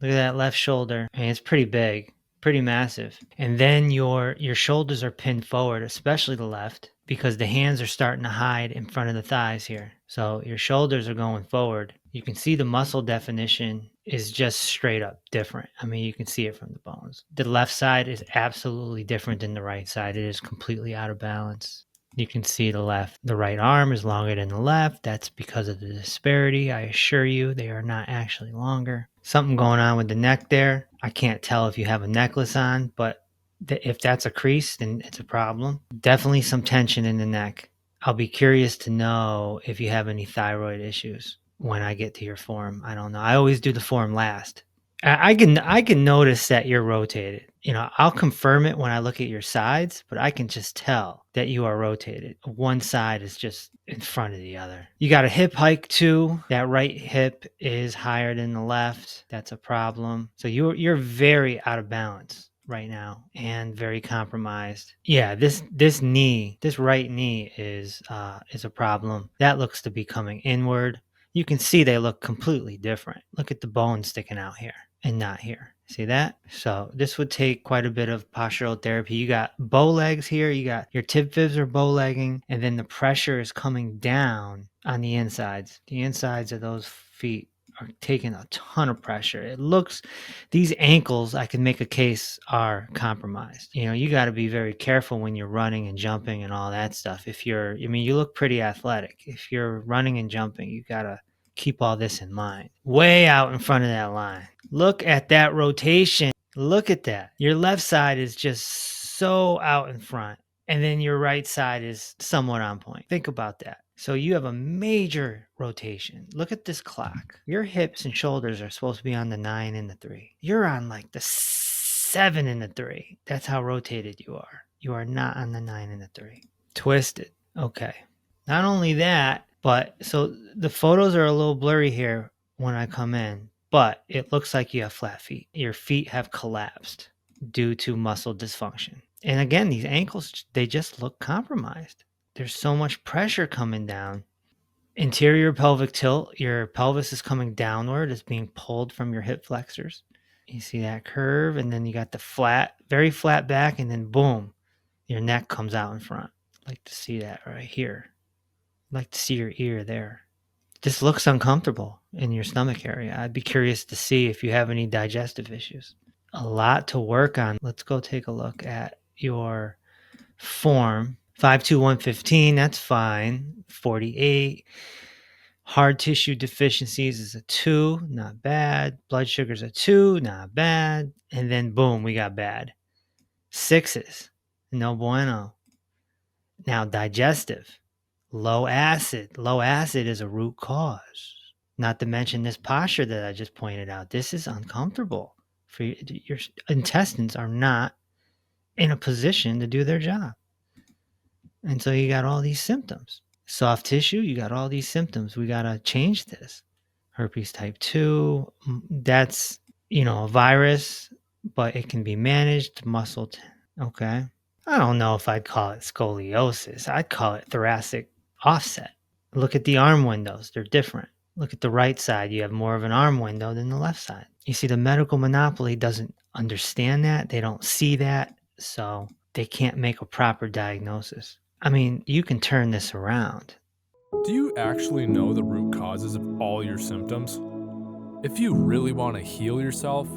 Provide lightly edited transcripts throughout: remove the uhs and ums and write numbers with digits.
Look at that left shoulder. I mean, it's pretty big, pretty massive. And then your shoulders are pinned forward, especially the left, because the hands are starting to hide in front of the thighs here. So your shoulders are going forward. You can see the muscle definition is just straight up different. I mean, you can see it from the bones. The left side is absolutely different than the right side. It is completely out of balance. You can see the right arm is longer than the left. That's because of the disparity. I assure you, they are not actually longer. Something going on with the neck there. I can't tell if you have a necklace on, but if that's a crease, then it's a problem. Definitely some tension in the neck. I'll be curious to know if you have any thyroid issues when I get to your form. I don't know. I always do the form last. I can notice that you're rotated. I'll confirm it when I look at your sides, but I can just tell that you are rotated. One side is just in front of the other. You got a hip hike too. That right hip is higher than the left. That's a problem. So you're very out of balance right now and very compromised. Yeah, this right knee is a problem. That looks to be coming inward. You can see they look completely different. Look at the bone sticking out here and not here. See that? So this would take quite a bit of postural therapy. You got bow legs here. You got your tib fibs are bow legging, and then the pressure is coming down on the insides. The insides of those feet are taking a ton of pressure. These ankles, I can make a case, are compromised. You got to be very careful when you're running and jumping and all that stuff. You look pretty athletic. If you're running and jumping, you got to keep all this in mind. Way out in front of that line. Look at that rotation. Look at that. Your left side is just so out in front, and then your right side is somewhat on point. Think about that. So you have a major rotation. Look at this clock. Your hips and shoulders are supposed to be on the 9 and the 3. You're on like the 7 and the 3. That's how rotated you are. You are not on the 9 and the 3. Twisted. Okay. Not only that, but so the photos are a little blurry here when I come in, but it looks like you have flat feet. Your feet have collapsed due to muscle dysfunction. And again, these ankles, they just look compromised. There's so much pressure coming down. Interior pelvic tilt, your pelvis is coming downward. It's being pulled from your hip flexors. You see that curve, and then you got the flat, very flat back, and then boom, your neck comes out in front. I'd like to see that right here. I'd like to see your ear there. This looks uncomfortable in your stomach area. I'd be curious to see if you have any digestive issues. A lot to work on. Let's go take a look at your form. 52115, that's fine. 48. Hard tissue deficiencies is a 2, not bad. Blood sugar's a 2, not bad. And then boom, we got bad. 6s, no bueno. Now digestive, low acid. Low acid is a root cause. Not to mention this posture that I just pointed out. This is uncomfortable. Your intestines are not in a position to do their job. And so you got all these symptoms. Soft tissue, you got all these symptoms. We got to change this. Herpes type 2, that's, a virus, but it can be managed. Okay. I don't know if I'd call it scoliosis. I'd call it thoracic offset. Look at the arm windows. They're different. Look at the right side. You have more of an arm window than the left side. You see, the medical monopoly doesn't understand that. They don't see that. So they can't make a proper diagnosis. I mean, you can turn this around. Do you actually know the root causes of all your symptoms? If you really want to heal yourself,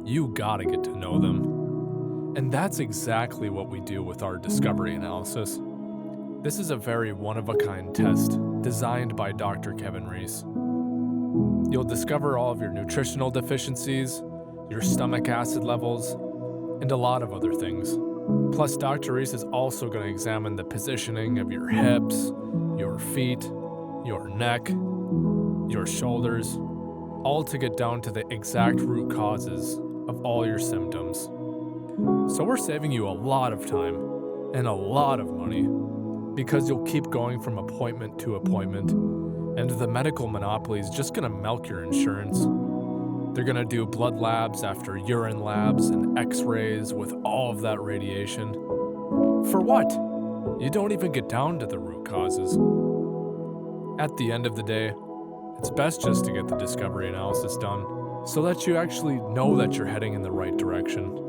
you gotta get to know them. And that's exactly what we do with our discovery analysis. This is a very one-of-a-kind test designed by Dr. Kevin Reese. You'll discover all of your nutritional deficiencies, your stomach acid levels, and a lot of other things. Plus, Dr. Reese is also going to examine the positioning of your hips, your feet, your neck, your shoulders, all to get down to the exact root causes of all your symptoms. So we're saving you a lot of time and a lot of money because you'll keep going from appointment to appointment, and the medical monopoly is just going to milk your insurance. They're going to do blood labs after urine labs and x-rays with all of that radiation. For what? You don't even get down to the root causes. At the end of the day, it's best just to get the discovery analysis done. so that you actually know that you're heading in the right direction.